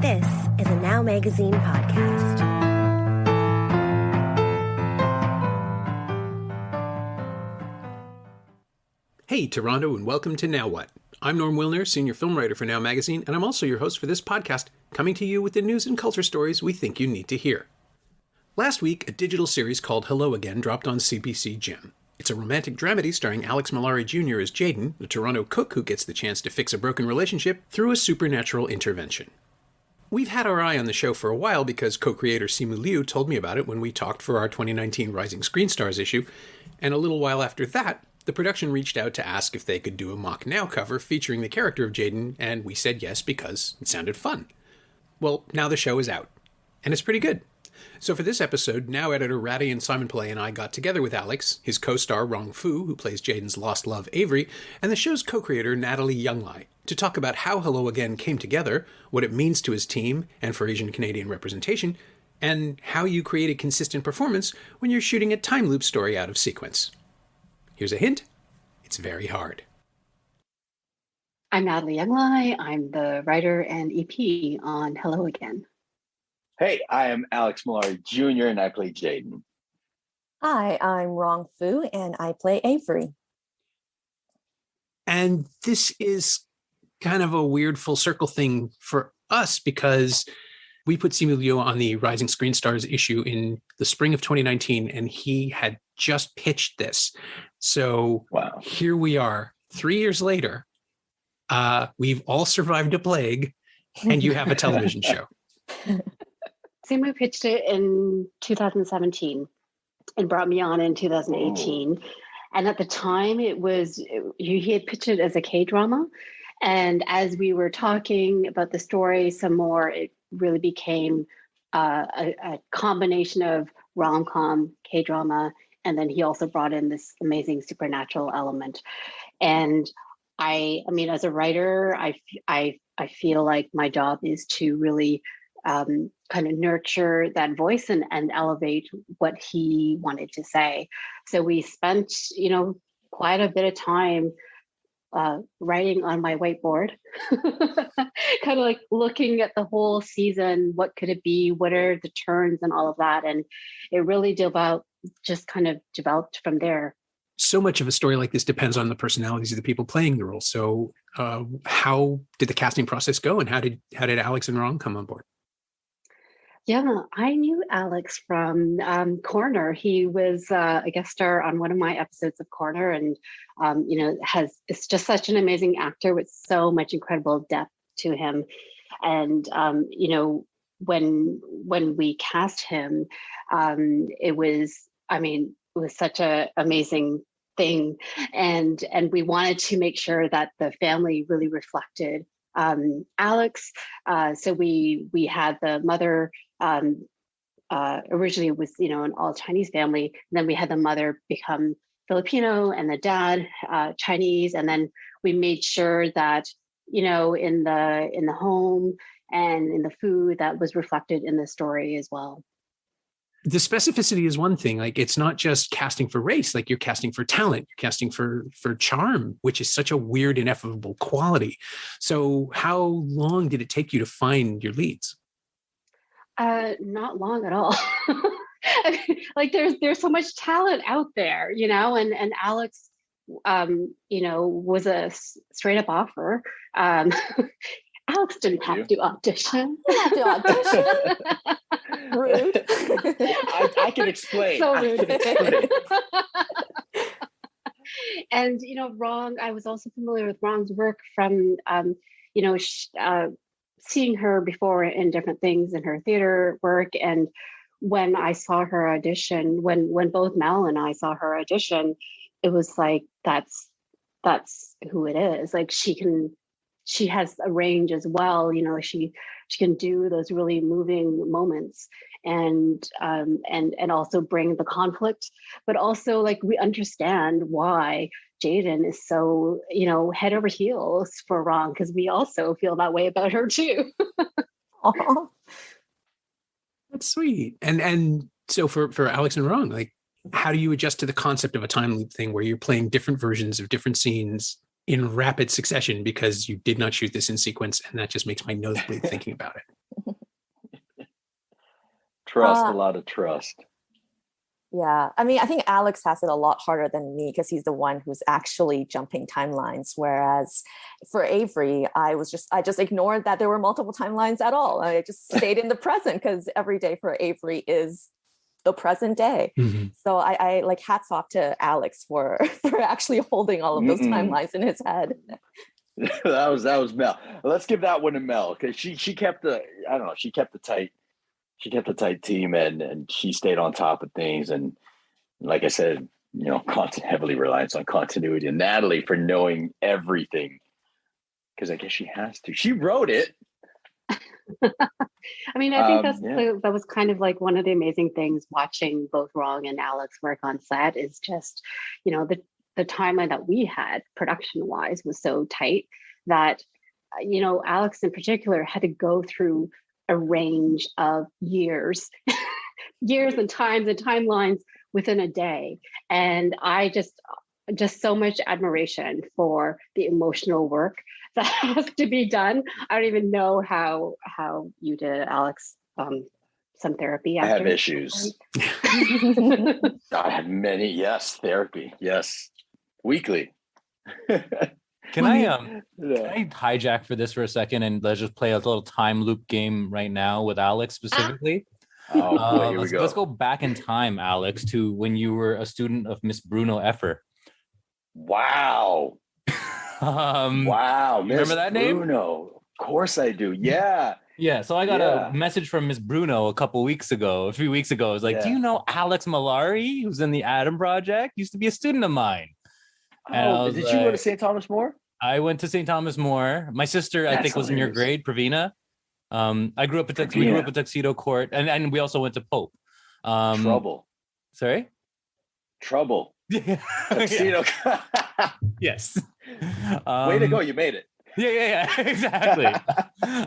This is a Now Magazine podcast. Hey, Toronto, and welcome to Now What? I'm Norm Wilner, senior film writer for Now Magazine, and I'm also your host for this podcast, coming to you with the news and culture stories we think you need to hear. Last week, a digital series called Hello Again dropped on CBC Gem. It's a romantic dramedy starring Alex Mallari Jr. as Jaden, a Toronto cook who gets the chance to fix a broken relationship through a supernatural intervention. We've had our eye on the show for a while because co-creator Simu Liu told me about it when we talked for our 2019 Rising Screen Stars issue, and a little while after that, the production reached out to ask if they could do a Mock Now cover featuring the character of Jaden, and we said yes because it sounded fun. Well, now the show is out, and it's pretty good. So for this episode, Now editor Radheyan Simonpillai and I got together with Alex, his co-star Rong Fu, who plays Jaden's lost love Avery, and the show's co-creator Nathalie Younglai, to talk about how Hello Again came together, what it means to his team and for Asian Canadian representation, and how you create a consistent performance when you're shooting a Timeloop story out of sequence. Here's a hint, it's very hard. I'm Nathalie Younglai. I'm the writer and EP on Hello Again. Hey, I am Alex Mallari Jr. and I play Jaden. Hi, I'm Rong Fu and I play Avery. And this is kind of a weird full circle thing for us because we put Simu Liu on the Rising Screen Stars issue in the spring of 2019 and he had just pitched this. So wow. Here we are 3 years later. We've all survived a plague and you have a television show. Simu pitched it in 2017 and brought me on in 2018. Oh. And at the time, he had pitched it as a K-drama. And as we were talking about the story some more, it really became a combination of rom-com, K-drama, and then he also brought in this amazing supernatural element. And I mean, as a writer, I feel like my job is to really kind of nurture that voice and elevate what he wanted to say. So we spent, quite a bit of time writing on my whiteboard, kind of like looking at the whole season. What could it be? What are the turns and all of that? And it really developed from there. So much of a story like this depends on the personalities of the people playing the role. So how did the casting process go and how did Alex and Rong come on board? Yeah, I knew Alex from Corner. He was a guest star on one of my episodes of Corner, and it's just such an amazing actor with so much incredible depth to him. And when we cast him, it was such an amazing thing, and we wanted to make sure that the family really reflected Alex. So we had the mother. Originally it was, an all Chinese family. And then we had the mother become Filipino and the dad Chinese. And then we made sure that, in the home and in the food that was reflected in the story as well. The specificity is one thing. Like, it's not just casting for race, like you're casting for talent, you're casting for charm, which is such a weird, ineffable quality. So how long did it take you to find your leads? Not long at all. There's so much talent out there, and Alex, was a straight up offer. Alex didn't have to audition. Rude. I can explain. So rude. And, Rong, I was also familiar with Rong's work from, seeing her before in different things in her theater work. And when I saw her audition, when both Mel and I saw her audition, it was like, that's who it is. Like she has a range as well. She can do those really moving moments and also bring the conflict, but also like we understand why Jaden is so, head over heels for Rong, because we also feel that way about her too. Aww. That's sweet. And so for Alex and Rong, like, how do you adjust to the concept of a time loop thing where you're playing different versions of different scenes in rapid succession because you did not shoot this in sequence, and that just makes my nose bleed thinking about it? A lot of trust. Yeah, I mean, I think Alex has it a lot harder than me because he's the one who's actually jumping timelines. Whereas for Avery, I just ignored that there were multiple timelines at all. I just stayed in the present because every day for Avery is the present day. Mm-hmm. So I like hats off to Alex for actually holding all of those timelines in his head. that was Mel. Let's give that one to Mel because she kept the tight team and she stayed on top of things. And like I said, heavily reliance on continuity. And Natalie for knowing everything, because I guess she has to. She wrote it. I mean, I think that was kind of like one of the amazing things watching both Rong and Alex work on set is just, the timeline that we had production wise was so tight that, Alex in particular had to go through a range of years and times and timelines within a day. And I just so much admiration for the emotional work that has to be done. I don't even know how you did, Alex. Some therapy after. I have issues. I have many. Yes, therapy. Yes, weekly. Can I hijack for this for a second and let's just play a little time loop game right now with Alex specifically? Oh boy, here we go. Let's go back in time, Alex, to when you were a student of Miss Bruno Effer. Wow. Wow. Remember that name? Bruno. Of course I do. Yeah. Yeah. So I got a message from Miss Bruno a few weeks ago. It was like, do you know Alex Mallari, who's in the Adam Project? Used to be a student of mine. Did you go to St. Thomas More? I went to St. Thomas More. My sister, I think, was in your grade, Pravina. I grew up at we grew up at Tuxedo Court, and we also went to Pope. Trouble. Sorry? Trouble. Tuxedo. Yes. Way to go, you made it. Yeah, exactly.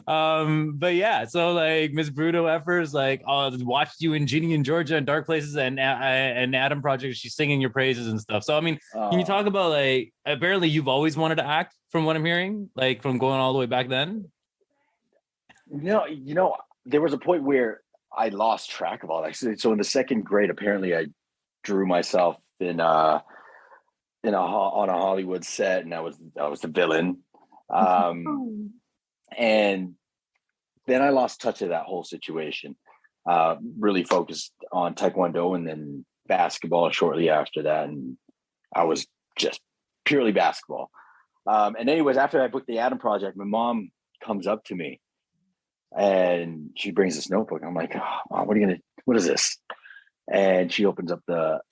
But yeah, so like Miss Bruno Effers, like, watched you in Ginny and Georgia and Dark Places and Adam Project. She's singing your praises and stuff. So I mean, can you talk about like apparently you've always wanted to act, from what I'm hearing, like from going all the way back then? There was a point where I lost track of all that. So in the second grade, apparently I drew myself on a Hollywood set, and I was the villain. And then I lost touch of that whole situation. Really focused on Taekwondo and then basketball shortly after that, and I was just purely basketball. And anyways, after I booked the Adam Project, my mom comes up to me and she brings this notebook. I'm like, oh, Mom, what is this? And she opens up the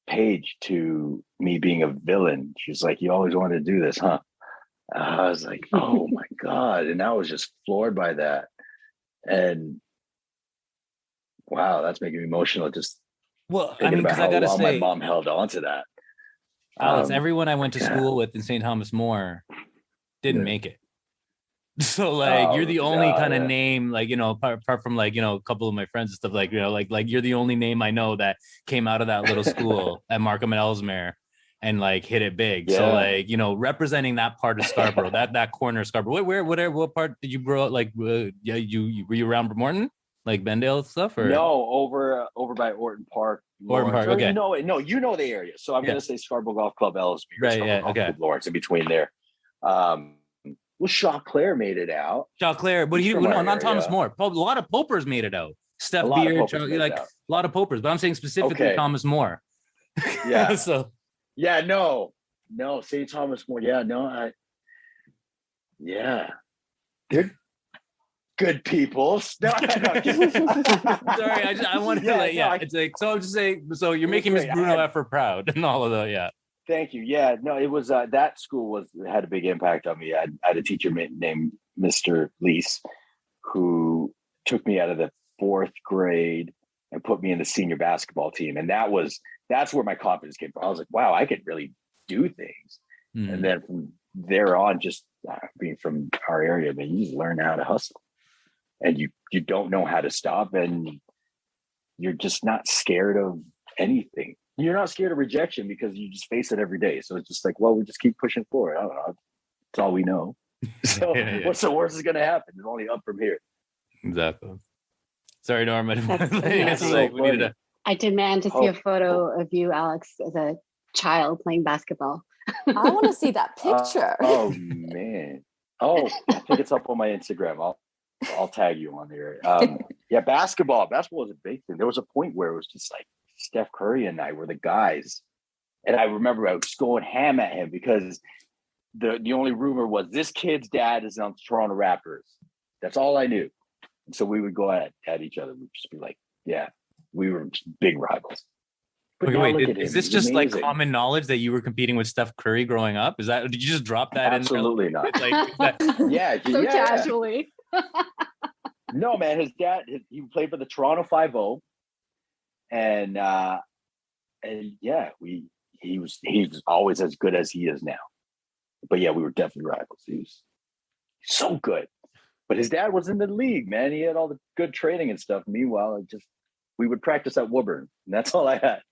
page to me being a villain. She's like, you always wanted to do this, huh? I was like, oh my God. And I was just floored by that. And wow, that's making me emotional. Just thinking about how long my mom held on to that. Alex, everyone I went to school with in St. Thomas More didn't make it. So like you're the only kind of name, like, apart from like, a couple of my friends and stuff, like, like you're the only name I know that came out of that little school at Markham and Ellesmere and like hit it big. So like, representing that part of Scarborough, that corner of Scarborough. What part did you grow up? Like, were you around Morton, like Bendale stuff, or no? Over by Orton Park. Orton Park. Okay. You know the area. So I'm going to say Scarborough Golf Club, Ellesmere. Right. Yeah. Okay. Club Lawrence, in between there. Well, Shaw Clare made it out. Shaw Clare, but not Thomas More. A lot of Popers made it out. Steph Beard, a lot of Popers. But I'm saying specifically Thomas More. Yeah. So. Yeah. No. St. Thomas More. Yeah. No. They're good people. No, sorry, I wanted to it's like, so I'm just saying. So you're making Miss Bruno Effer proud and all of that. Yeah. Thank you. Yeah, no, it was that school had a big impact on me. I had a teacher named Mr. Lease who took me out of the fourth grade and put me in the senior basketball team. And that's where my confidence came from. I was like, wow, I could really do things. Mm-hmm. And then from there on, just being from our area, you just learn how to hustle. And you don't know how to stop, and you're just not scared of anything. You're not scared of rejection because you just face it every day. So it's just like, well, we just keep pushing forward. I don't know. That's all we know. So what's the worst is going to happen? It's only up from here. Exactly. Sorry, Norm. That's It's amazing. like we needed to. I demand to see a photo of you, Alex, as a child playing basketball. I want to see that picture. Oh man. Oh, I think it's up on my Instagram. I'll tag you on there. Yeah, basketball. Basketball was a big thing. There was a point where it was just like Steph Curry and I were the guys. And I remember I was just going ham at him because the only rumor was this kid's dad is on the Toronto Raptors. That's all I knew. And so we would go at each other. We'd just be like, yeah, we were just big rivals. But Okay, now wait, look at him. is this He's just like amazing. common knowledge that you were competing with Steph Curry growing up? Did you just drop that Absolutely in? not. It's like, is that, Yeah, So yeah. casually. No, man, his dad, he played for the Toronto 5-0. And yeah, he was always as good as he is now. But yeah, we were definitely rivals. He was so good. But his dad was in the league, man. He had all the good training and stuff. Meanwhile, we would practice at Woburn. And that's all I had.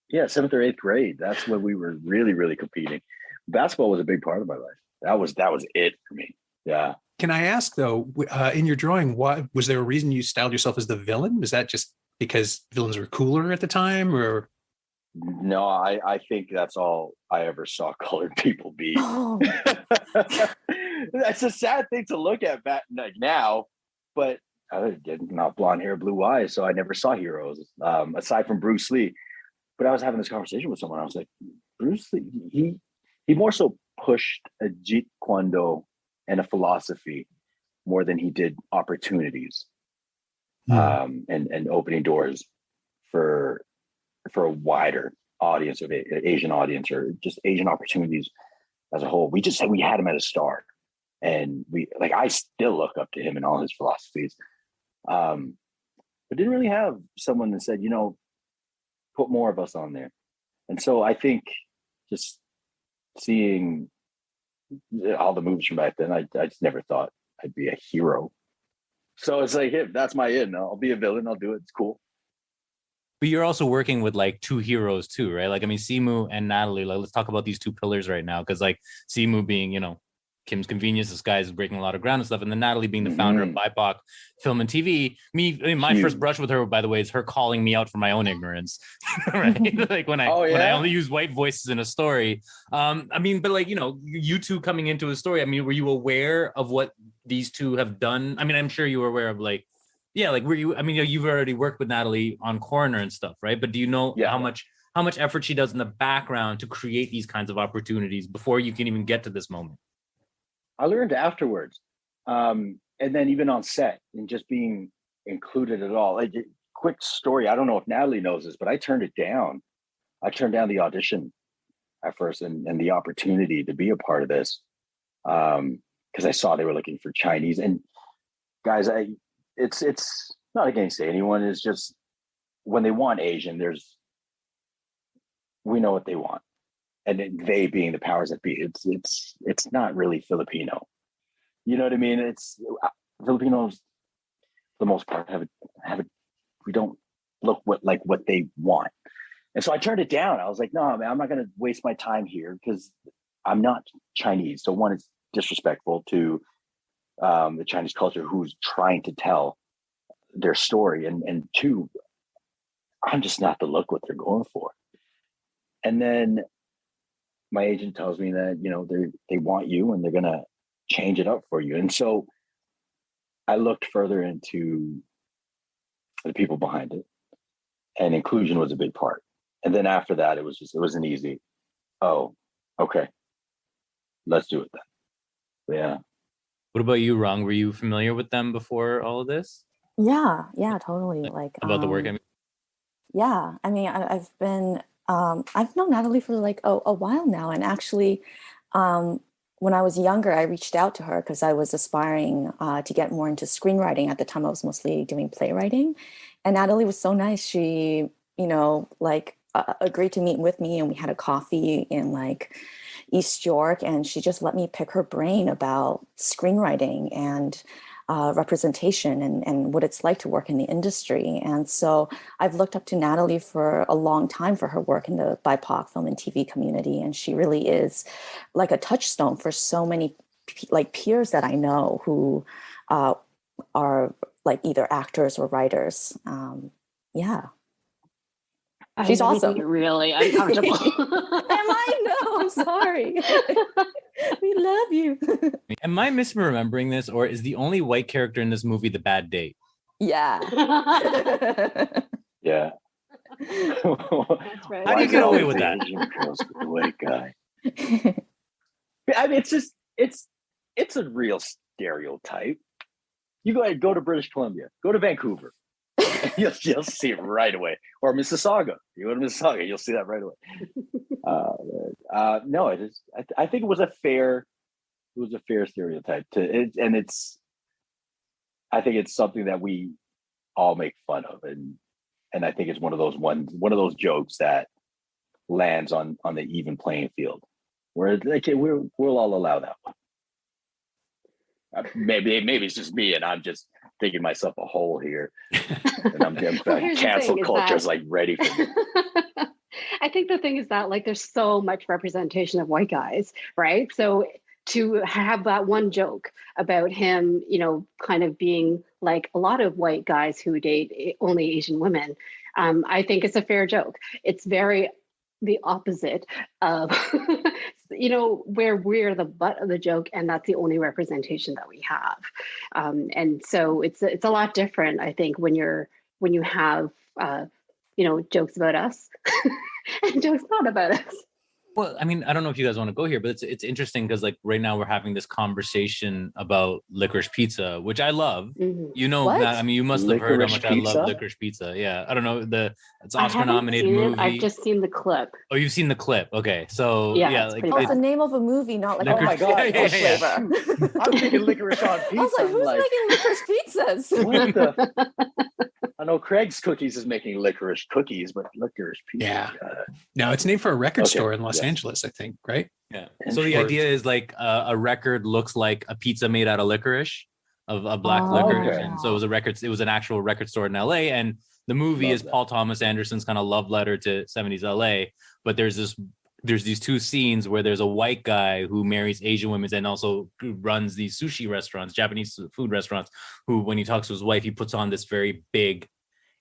Yeah, 7th or 8th grade. That's when we were really, really competing. Basketball was a big part of my life. That was it for me. Yeah. Can I ask though, in your drawing, why was there a reason you styled yourself as the villain? Was that just because villains were cooler at the time, or? No, I think that's all I ever saw colored people be. Oh. That's a sad thing to look at back like now, but I did not blonde hair, blue eyes, so I never saw heroes aside from Bruce Lee. But I was having this conversation with someone. I was like, Bruce Lee, he more so pushed a Jeet Kune Do and a philosophy more than he did opportunities and opening doors for a wider audience of Asian audience or just Asian opportunities as a whole. We just said we had him as a star, and I still look up to him and all his philosophies. But didn't really have someone that said, put more of us on there. And so I think just seeing all the movies from back then, I just never thought I'd be a hero. So it's like, hey, that's my in. I'll be a villain. I'll do it. It's cool. but you're also working with like two heroes too, right? Like, I mean, Simu and Natalie, like, let's talk about these two pillars right now. Cause like Simu being, Kim's Convenience, this guy is breaking a lot of ground and stuff. And then Natalie being the founder of BIPOC Film and TV. My first brush with her, by the way, is her calling me out for my own ignorance, right? Like when I only use white voices in a story. But like, you two coming into a story, I mean, were you aware of what these two have done? I mean, I'm sure you were aware of were you, you've already worked with Natalie on Coroner and stuff, right? But do you know how much effort she does in the background to create these kinds of opportunities before you can even get to this moment? I learned afterwards. And then even on set and just being included at all. Like, quick story. I don't know if Natalie knows this, but I turned it down. I turned down the audition at first and the opportunity to be a part of this. Because I saw they were looking for Chinese. And guys, it's not against anyone. It's just when they want Asian, we know what they want. And they being the powers that be, it's not really Filipino. You know what I mean? It's Filipinos, for the most part, we don't look what they want. And so I turned it down. I was like, no, man, I'm not going to waste my time here because I'm not Chinese. So one, it's disrespectful to the Chinese culture who's trying to tell their story. And two, I'm just not the look what they're going for. And then my agent tells me that, they want you and they're going to change it up for you. And so I looked further into the people behind it, and inclusion was a big part. And then after that, it was an easy, oh, okay, let's do it then. Yeah. What about you, Rong? Were you familiar with them before all of this? Yeah, totally. Like about the work. Yeah, I mean, I've been. I've known Natalie for like a while now. And actually, when I was younger, I reached out to her because I was aspiring to get more into screenwriting. At the time, I was mostly doing playwriting. And Natalie was so nice. She, agreed to meet with me, and we had a coffee in like East York. And she just let me pick her brain about screenwriting and representation and what it's like to work in the industry. And so I've looked up to Natalie for a long time for her work in the BIPOC film and TV community. And she really is like a touchstone for so many like peers that I know who are like either actors or writers. Yeah. She's I'm awesome. really uncomfortable. Am I? No, I'm sorry. We love you. Am I misremembering this, or is the only white character in this movie the bad date? Yeah. Yeah. That's right. How do you get away with that? Asian girls with the white guy. I mean, it's a real stereotype. You go to British Columbia, go to Vancouver, you'll see it right away. Or Mississauga. You go to Mississauga, you'll see that right away. No, it is. I think it was a fair stereotype I think it's something that we all make fun of, and I think it's one of those jokes that lands on the even playing field, where we'll all allow that one. Maybe it's just me, and I'm just digging myself a hole here, and I'm cancel culture is like ready for me. I think the thing is that like there's so much representation of white guys, right? So to have that one joke about him, kind of being like a lot of white guys who date only Asian women, I think it's a fair joke. It's very the opposite of, where we're the butt of the joke, and that's the only representation that we have. And so it's a lot different, I think, when you have, jokes about us and jokes not about us. Well, I mean, I don't know if you guys want to go here, but it's interesting because like right now we're having this converstion about Licorice Pizza, which I love. Mm-hmm. What? I mean, you must have heard how much Licorice I love Licorice Pizza. Yeah, I don't know it's Oscar-nominated movie. I've just seen the clip. Oh, you've seen the clip? Okay, so Yeah, like That's the name of a movie, not like Licorice- Oh my god! Yeah. flavor. I'm thinking licorice on pizza. I was like, who's making licorice pizzas? What the? I know Craig's Cookies is making licorice cookies, but licorice pizza. Yeah. No, it's named for a record Okay, store in Los yes. Angeles, I think, right? Yeah. So the idea is like a record looks like a pizza made out of licorice, of a black licorice, okay. and so it was an actual record store in LA, and the movie Love is that. Paul Thomas Anderson's kind of love letter to 70s LA. But there's these two scenes where there's a white guy who marries Asian women and also runs these sushi restaurants, Japanese food restaurants, who when he talks to his wife, he puts on this very big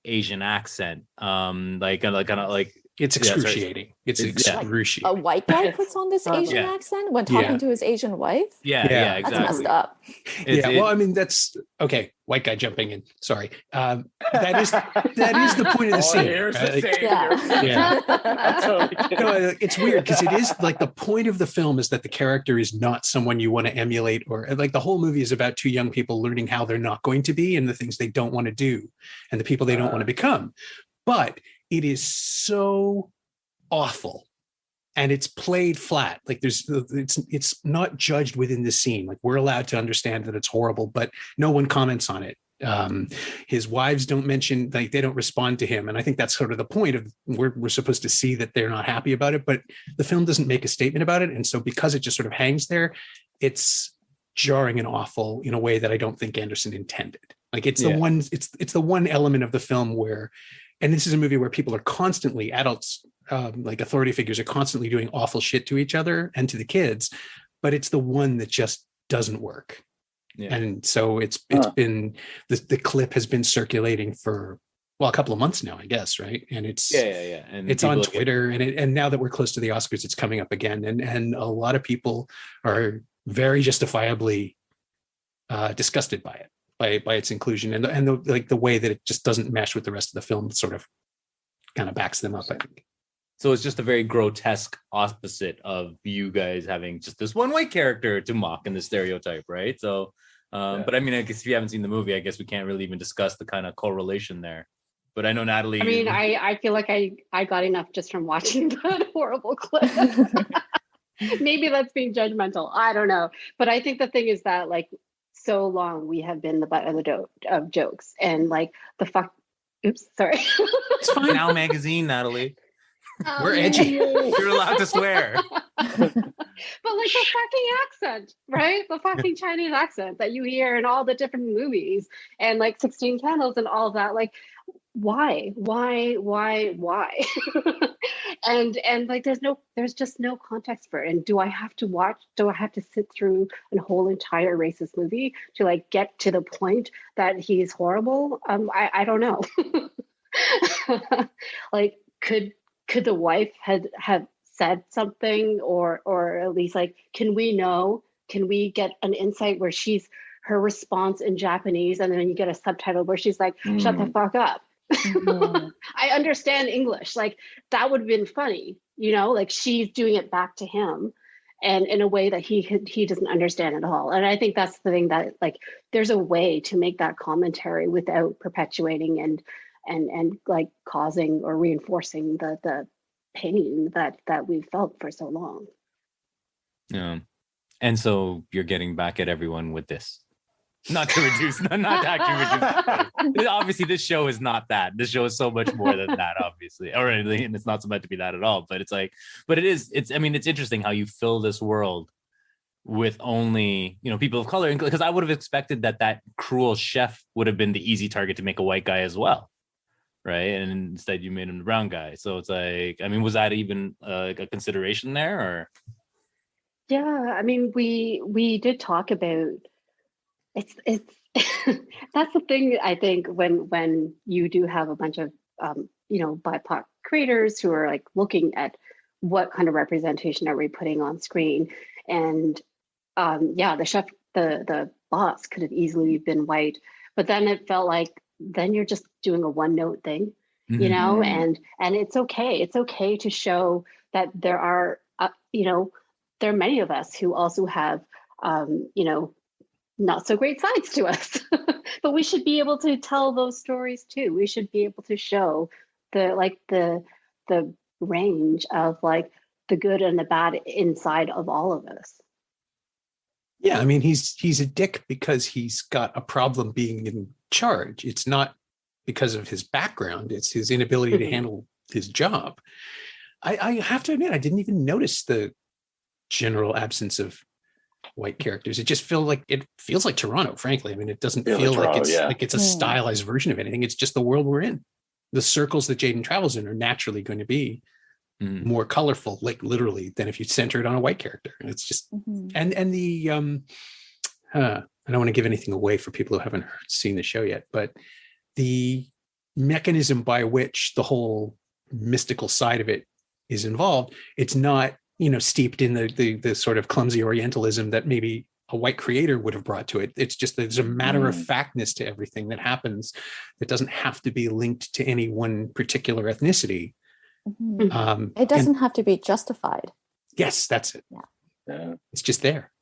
Asian accent, It's excruciating. It's yeah. excruciating. A white guy puts on this Asian Yeah. accent when talking Yeah. to his Asian wife? Yeah, Yeah. That's exactly. messed up. Well, I mean, that's okay. White guy jumping in. Sorry. That is the point of the scene. Here's right? the savior. Yeah. I'm totally kidding. No, it's weird because it is like the point of the film is that the character is not someone you want to emulate, or like the whole movie is about two young people learning how they're not going to be and the things they don't want to do and the people they don't want to become. But it is so awful and it's played flat. Like it's not judged within the scene. Like we're allowed to understand that it's horrible, but no one comments on it. His wives don't mention, like they don't respond to him. And I think that's sort of the point of we're supposed to see that they're not happy about it, but the film doesn't make a statement about it. And so because it just sort of hangs there, it's jarring and awful in a way that I don't think Anderson intended. Like it's the one element of the film where, and this is a movie where people are constantly, adults, like authority figures are constantly doing awful shit to each other and to the kids, but it's the one that just doesn't work. Yeah. And so it's been, the clip has been circulating for, a couple of months now, I guess, right? And it's and it's on Twitter, and now that we're close to the Oscars, it's coming up again, and a lot of people are very justifiably disgusted by it. By its inclusion and the way that it just doesn't mesh with the rest of the film sort of kind of backs them up, I think. So it's just a very grotesque opposite of you guys having just this one white character to mock in the stereotype, right? So, but I mean, I guess if you haven't seen the movie, I guess we can't really even discuss the kind of correlation there. But I know Natalie. I mean, I feel like I got enough just from watching that horrible clip. Maybe that's being judgmental. I don't know. But I think the thing is that like, so long we have been the butt of of jokes and like the fuck. Oops, sorry. It's fine. Now Magazine, Natalie. We're edgy. You're allowed to swear. But like the fucking accent, right? The fucking Chinese accent that you hear in all the different movies and like 16 Candles and all of that. Like why and like there's just no context for it. And do I have to sit through a whole entire racist movie to like get to the point that he's horrible? I don't know. Like could the wife have said something, or at least like can we get an insight where her response in Japanese, and then you get a subtitle where she's like, shut the fuck up. I understand English. Like that would have been funny, like she's doing it back to him and in a way that he doesn't understand at all. And I think that's the thing, that like there's a way to make that commentary without perpetuating and like causing or reinforcing the pain that we've felt for so long. Yeah. And so you're getting back at everyone with this. Not to actually reduce. Obviously, this show is not that. This show is so much more than that, obviously. And it's not so meant to be that at all. But it's like, it's interesting how you fill this world with only, people of color. Because I would have expected that cruel chef would have been the easy target to make a white guy as well. Right. And instead you made him the brown guy. So it's like, was that even a consideration there, or? Yeah, we did talk about it's that's the thing. I think when you do have a bunch of BIPOC creators who are like looking at what kind of representation are we putting on screen, and the chef, the boss could have easily been white, but then it felt like then you're just doing a one note thing, and it's okay to show that there are there are many of us who also have not so great sides to us, but we should be able to tell those stories too. We should be able to show the range of like the good and the bad inside of all of us. Yeah, he's a dick because he's got a problem being in charge. It's not because of his background. It's his inability to handle his job. I have to admit, I didn't even notice the general absence of white characters. It just feels like Toronto, frankly. It doesn't feel like it's a stylized version of anything. It's just the world we're in. The circles that Jaden travels in are naturally going to be more colorful, like literally, than if you center it on a white character. And it's just and the I don't want to give anything away for people who haven't seen the show yet, but the mechanism by which the whole mystical side of it is involved, it's not steeped in the sort of clumsy Orientalism that maybe a white creator would have brought to it. It's just there's a matter of factness to everything that happens that doesn't have to be linked to any one particular ethnicity. It doesn't have to be justified. Yes, that's it. Yeah. It's just there.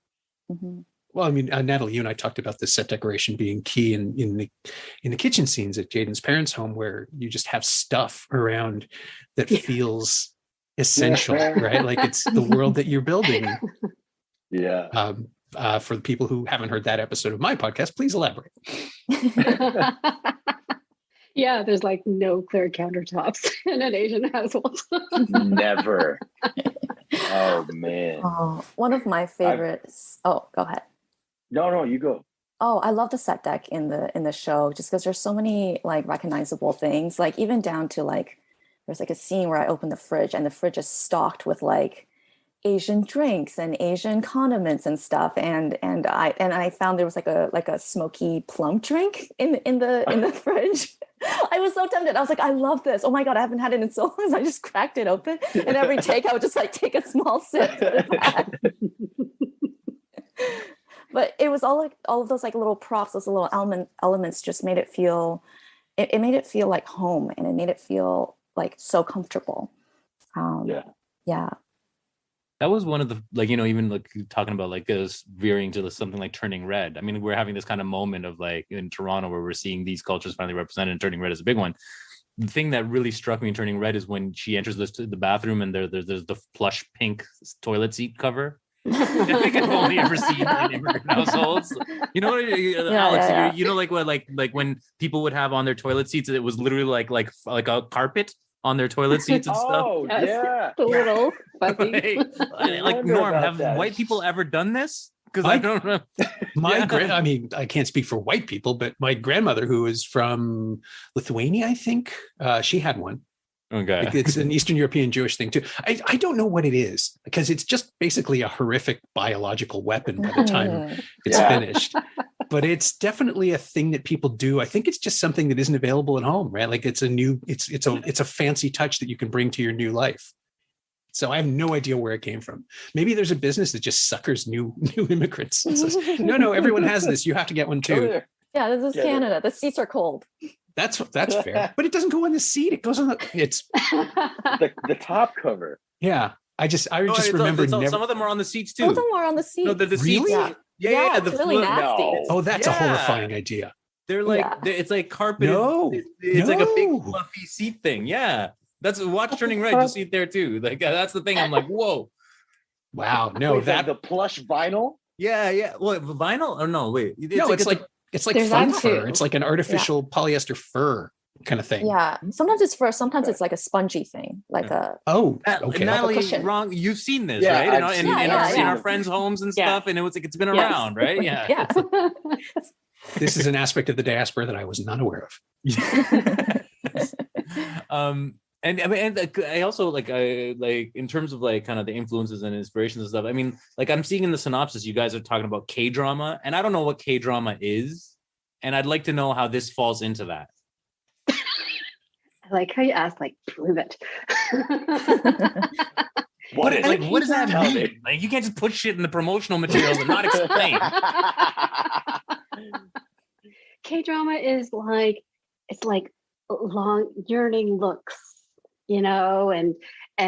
Well, Natalie, you and I talked about the set decoration being key in the kitchen scenes at Jaden's parents' home, where you just have stuff around that feels essential, right? Like it's the world that you're building. Yeah. For the people who haven't heard that episode of my podcast, please elaborate. Yeah, there's like no clear countertops in an Asian household. Never. Oh man. One of my favorites. Go ahead. No, you go. Oh, I love the set deck in the show, just because there's so many like recognizable things, like even down to like there's like a scene where I open the fridge and the fridge is stocked with like Asian drinks and Asian condiments and stuff, and I found there was like a smoky plum drink in the fridge. I was so tempted. I was like, I love this. Oh my God, I haven't had it in so long. So I just cracked it open, and every take I would just like take a small sip. But it was all of those like little props, those little elements just made it feel, it made it feel like home, and it made it feel like so comfortable. Yeah. That was one of the, like, even like talking about like this veering to something like Turning Red. We're having this kind of moment of like in Toronto where we're seeing these cultures finally represented, and Turning Red is a big one. The thing that really struck me in Turning Red is when she enters the bathroom and there's the plush pink toilet seat cover. I think I've only ever seen in immigrant households. Alex, like when people would have on their toilet seats, it was literally like a carpet on their toilet seats and stuff. Oh, yeah. The little fuzzy. like Norm, have white people ever done this? Because I don't know. I mean, I can't speak for white people, but my grandmother, who is from Lithuania, I think, she had one. Okay. It's an Eastern European Jewish thing too. I don't know what it is, because it's just basically a horrific biological weapon by the time it's finished. But it's definitely a thing that people do. I think it's just something that isn't available at home, right? Like it's a fancy touch that you can bring to your new life. So I have no idea where it came from. Maybe there's a business that just suckers new immigrants and says, no, everyone has this. You have to get one too. Yeah, this is Canada. The seats are cold. That's fair. But it doesn't go on the seat. It goes on the top cover. Yeah. I just remember some of them are on the seats too. Some of them are on the seats. No, the really? seats. Yeah, it's really nasty. No. Oh, that's a horrifying idea. They're like it's like carpeted. No, it's like a big fluffy seat thing. Yeah, that's watch Turning Red. You'll see it there too. Like that's the thing. I'm like, whoa, wow. No, wait, that the plush vinyl. Yeah. Well, vinyl or no? Wait, it's like fun fur. It's like an artificial polyester fur kind of thing. Yeah, sometimes it's fur. Sometimes it's like a spongy thing, like a. Oh, okay. Natalie, wrong. You've seen this, right? In our friends' homes and stuff, and it was like it's been around, right? Yeah. Yeah. This is an aspect of the diaspora that I was not aware of. And I mean, and I also like in terms of like kind of the influences and inspirations and stuff. I mean, like I'm seeing in the synopsis, you guys are talking about KDrama, and I don't know what KDrama is, and I'd like to know how this falls into that. I like how you asked, like, prove it. What does that mean? Like, you can't just put shit in the promotional materials and not explain. K-drama is like, it's like long yearning looks, and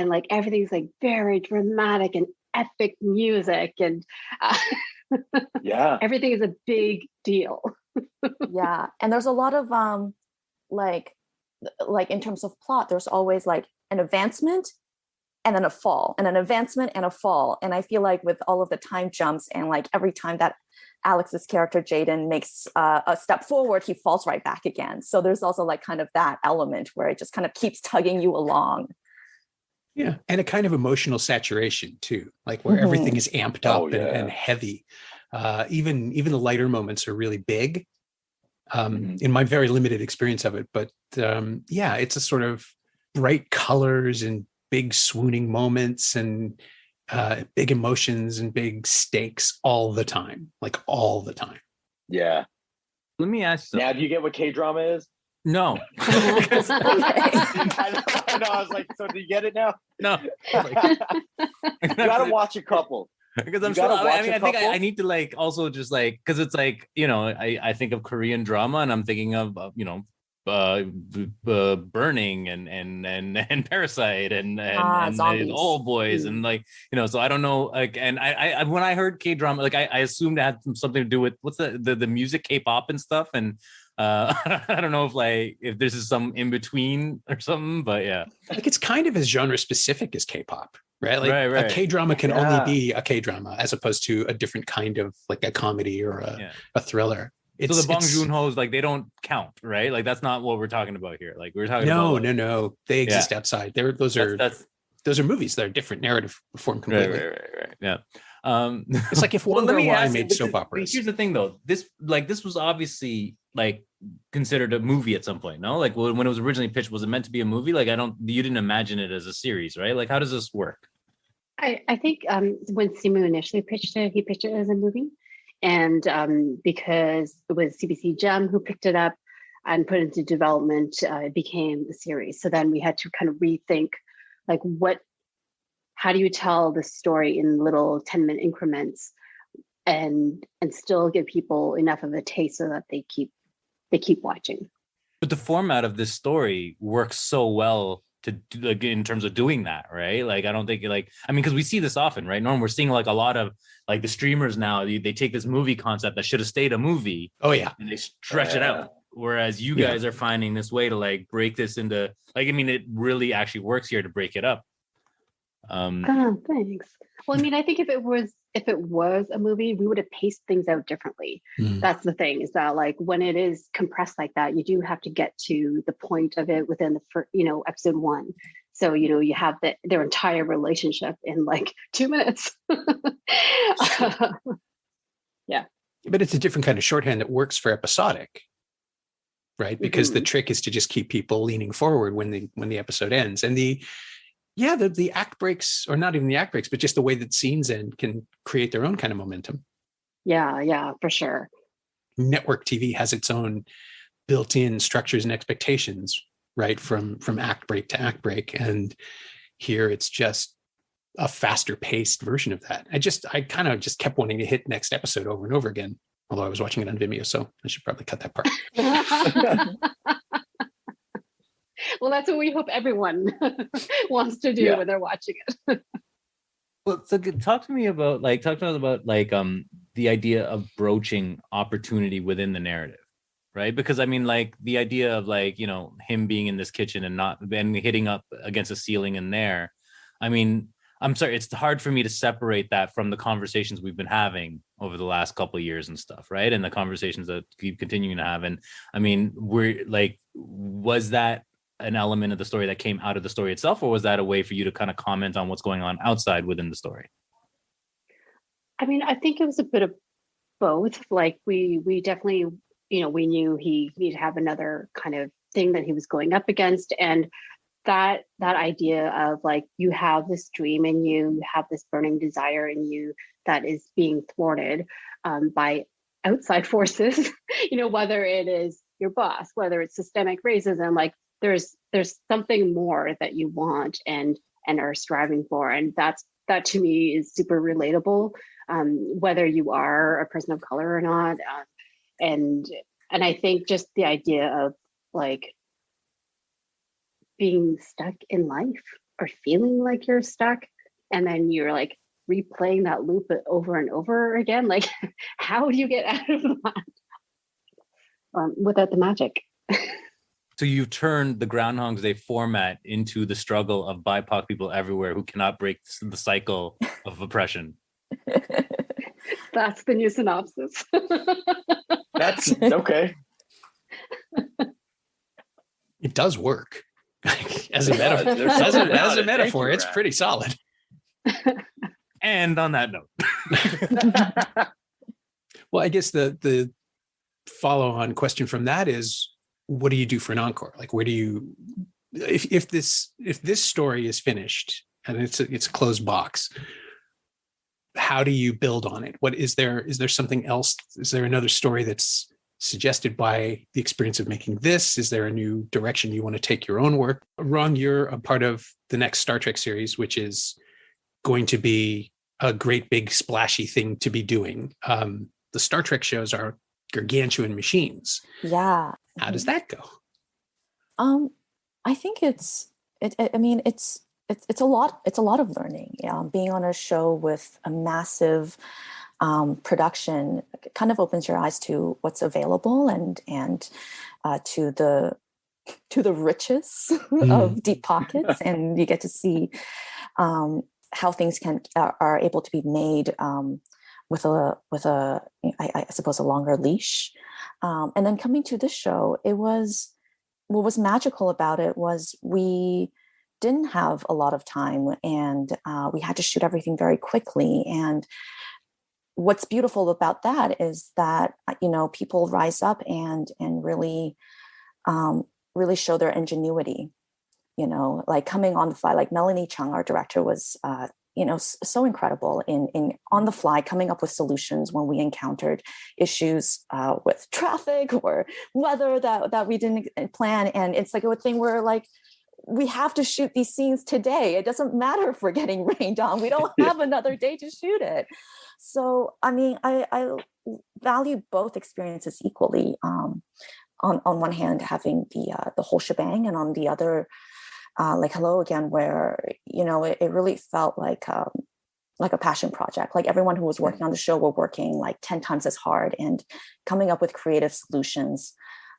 like everything's like very dramatic and epic music, and everything is a big deal. Yeah, and there's a lot of like in terms of plot, there's always like an advancement and then a fall, and an advancement and a fall. And I feel like with all of the time jumps, and like every time that Alex's character Jaden makes a step forward, he falls right back again. So there's also like kind of that element where it just kind of keeps tugging you along. Yeah, and a kind of emotional saturation too, like where everything is amped up and heavy. Even the lighter moments are really big. In my very limited experience of it, but it's a sort of bright colors and big swooning moments and big emotions and big stakes all the time. Yeah. Let me ask you. Now, do you get what K-drama is? No. I know. I was like, so do you get it now? No. You gotta watch a couple. Because I think I need to like also just like, because it's like, I think of Korean drama and I'm thinking of Burning and Parasite and Old Boys and like, so I don't know, like, and I when I heard K-drama, like I assumed it had something to do with what's the music, K-pop and stuff, and I don't know if this is some in between or something, but yeah, like it's kind of as genre specific as K-pop. Right, like right. A K-drama can only be a K-drama as opposed to a different kind of like a comedy or a thriller. So the Bong Joon-ho's, like, they don't count, right? Like that's not what we're talking about here. Like we're talking about no, they exist outside. Those are movies that are different narrative form completely. Right. Yeah. It's like if Wong Kar-wai made soap operas. Here's the thing, though. This was obviously like considered a movie at some point, no? Like when it was originally pitched, was it meant to be a movie? Like you didn't imagine it as a series, right? Like how does this work? I think when Simu initially pitched it, he pitched it as a movie, and because it was CBC Gem who picked it up and put it into development, it became a series. So then we had to kind of rethink, like how do you tell the story in little 10-minute increments and still give people enough of a taste so that they keep watching. But the format of this story works so well to like in terms of doing that, right? Like I don't think because we see this often, right? Norm, we're seeing like a lot of like the streamers now, they take this movie concept that should have stayed a movie. Oh yeah. And they stretch it out. Whereas you guys are finding this way to like break this into it really actually works here to break it up. Thanks. Well, I think if it was a movie, we would have paced things out differently. That's the thing, is that like when it is compressed like that, you do have to get to the point of it within the first, episode 1. So, you have their entire relationship in like 2 minutes. But it's a different kind of shorthand that works for episodic, right? Because the trick is to just keep people leaning forward when the episode ends. And the act breaks, or not even the act breaks, but just the way that scenes end can create their own kind of momentum. Yeah, for sure. Network TV has its own built-in structures and expectations, right? From act break to act break. And here it's just a faster paced version of that. I kind of just kept wanting to hit next episode over and over again, although I was watching it on Vimeo, so I should probably cut that part. Well, that's what we hope everyone wants to do when they're watching it. Well, so talk to me about the idea of broaching opportunity within the narrative, right? Because I mean, like the idea of him being in this kitchen and hitting up against a ceiling in there. I mean, I'm sorry, it's hard for me to separate that from the conversations we've been having over the last couple of years and stuff, right? And the conversations that keep continuing to have. And I mean, was that an element of the story that came out of the story itself, or was that a way for you to kind of comment on what's going on outside within the story? I mean, I think it was a bit of both. Like we definitely, we knew he needed to have another kind of thing that he was going up against. And that idea of like, you have this dream and you have this burning desire in you that is being thwarted by outside forces, whether it is your boss, whether it's systemic racism, like there's something more that you want and are striving for. And that to me is super relatable, whether you are a person of color or not. And I think just the idea of like being stuck in life or feeling like you're stuck, and then you're like replaying that loop over and over again. Like, how do you get out of that without the magic? So you turned the Groundhog's Day format into the struggle of BIPOC people everywhere who cannot break the cycle of oppression. That's the new synopsis. That's okay. It does work. As a metaphor, it's pretty solid. And on that note. Well, I guess the follow-on question from that is, what do you do for an encore? Like, where do you, if this story is finished and it's a closed box, how do you build on it? Is there something else? Is there another story that's suggested by the experience of making this? Is there a new direction you want to take your own work? Rong, you're a part of the next Star Trek series, which is going to be a great big splashy thing to be doing. The Star Trek shows are gargantuan machines. Yeah. How does that go? I think it's a lot of learning. Being on a show with a massive production kind of opens your eyes to what's available and to the riches of deep pockets, and you get to see how things are able to be made with a I suppose a longer leash. And then coming to this show, what was magical about it was we didn't have a lot of time, and we had to shoot everything very quickly. And what's beautiful about that is that, people rise up and really show their ingenuity, like coming on the fly. Like Melanie Chung, our director, was so incredible in on the fly coming up with solutions when we encountered issues with traffic or weather that we didn't plan. And it's like a thing where like, we have to shoot these scenes today. It doesn't matter if we're getting rained on. We don't have another day to shoot it. So, I mean, I value both experiences equally. On one hand, having the whole shebang, and on the other, like Hello Again, where, it really felt like a passion project. Like everyone who was working on the show were working like 10 times as hard and coming up with creative solutions.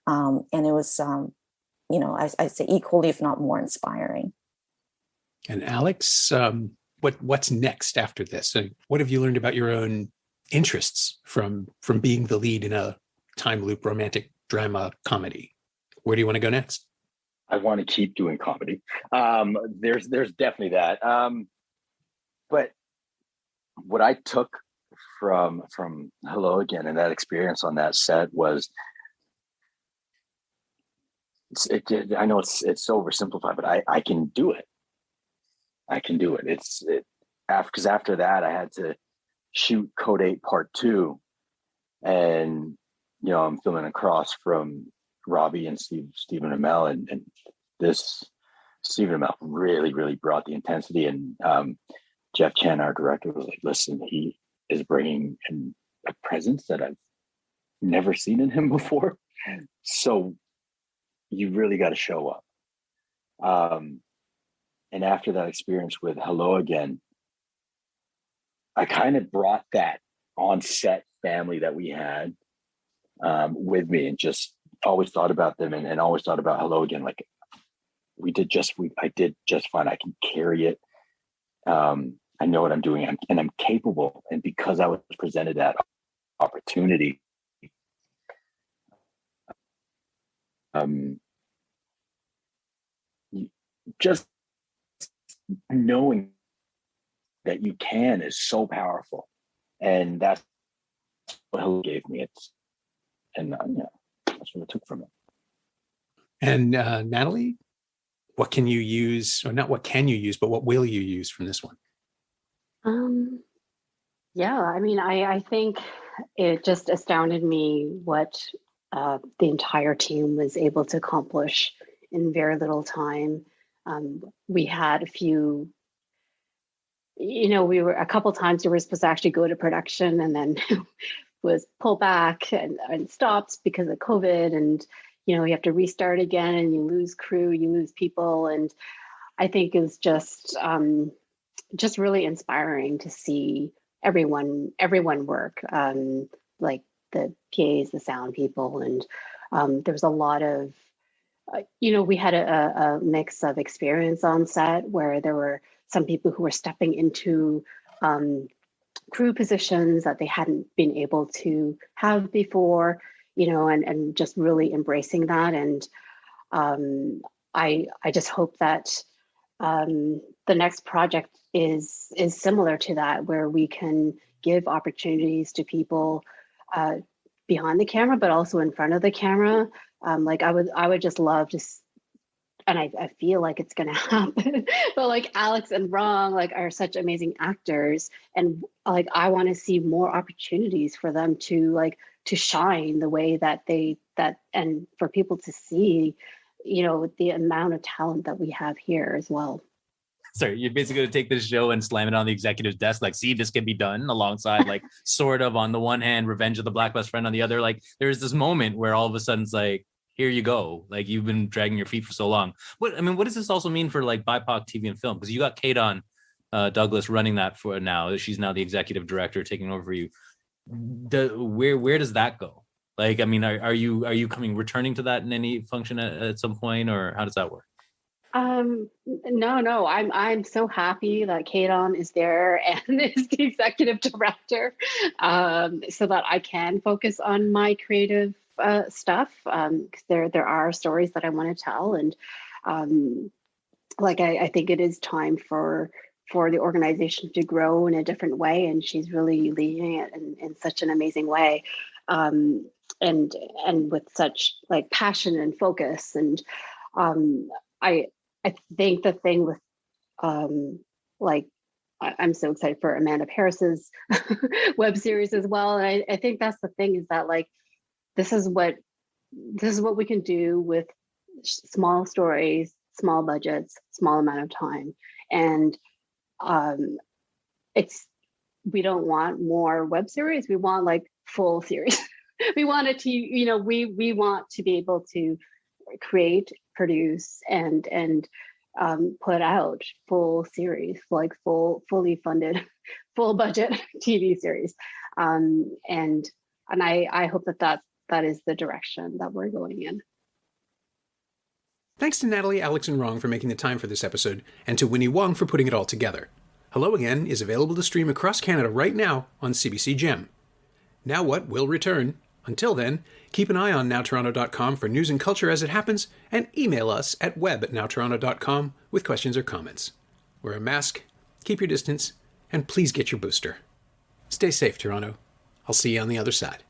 And it was, I'd say equally, if not more, inspiring. And Alex, what's next after this? What have you learned about your own interests from being the lead in a time loop romantic drama comedy? Where do you want to go next? I want to keep doing comedy. There's definitely that. But what I took from Hello Again, and that experience on that set was, I know it's so oversimplified, but I can do it. I can do it. Because after that I had to shoot Code 8 Part 2, and I'm filming across from Robbie and Stephen Amell, and this Stephen Amell really, really brought the intensity. And Jeff Chan, our director, was like, listen, he is bringing in a presence that I've never seen in him before. So you really got to show up. And after that experience with Hello Again, I kind of brought that on-set family that we had with me, and just always thought about them, and always thought about Hello Again. Like, I did just fine. I can carry it. I know what I'm doing, and I'm capable. And because I was presented that opportunity, just knowing that you can is so powerful, and that's what Hello gave me. That's what I took from it. And Natalie, what can you use, or not what can you use, but what will you use from this one? Yeah, I mean, I think it just astounded me what the entire team was able to accomplish in very little time. We had a few, we were a couple times we were supposed to actually go to production, and then was pulled back and stopped because of COVID. And, you have to restart again, and you lose crew, you lose people. And I think it's just really inspiring to see everyone work, like the PAs, the sound people. And there was a lot of, we had a mix of experience on set, where there were some people who were stepping into crew positions that they hadn't been able to have before, and just really embracing that. And I just hope that the next project is similar to that, where we can give opportunities to people behind the camera, but also in front of the camera. Like I would just love to, and I feel like it's going to happen, but like Alex and Rong are such amazing actors, and I want to see more opportunities for them to shine the way that and for people to see, the amount of talent that we have here as well. Sorry, you're basically going to take this show and slam it on the executive's desk, see, this can be done, alongside sort of on the one hand, Revenge of the Black Best Friend on the other. There's this moment where all of a sudden it's here you go. You've been dragging your feet for so long. What does this also mean for BIPOC TV and film? Because you got Kate on Douglas running that for now. She's now the executive director, taking over for you. Where does that go? Are you returning to that in any function at some point, or how does that work? No, I'm so happy that Kadon is there and is the executive director, so that I can focus on my creative stuff. Because there are stories that I want to tell, and I think it is time for the organization to grow in a different way, and she's really leading it in such an amazing way, and with such passion and focus. And I think the thing with I'm so excited for Amanda Paris's web series as well. And I think that's the thing, is that this is what we can do with small stories, small budgets, small amount of time. And we don't want more web series. We want full series. We want it to, we want to be able to create, produce, and put out full series, fully funded, full budget TV series. And I hope that is the direction that we're going in. Thanks to Natalie, Alex, and Rong for making the time for this episode, and to Winnie Wong for putting it all together. Hello Again is available to stream across Canada right now on CBC Gem. Now What will return. Until then, keep an eye on nowtoronto.com for news and culture as it happens, and email us at web@nowtoronto.com with questions or comments. Wear a mask, keep your distance, and please get your booster. Stay safe, Toronto. I'll see you on the other side.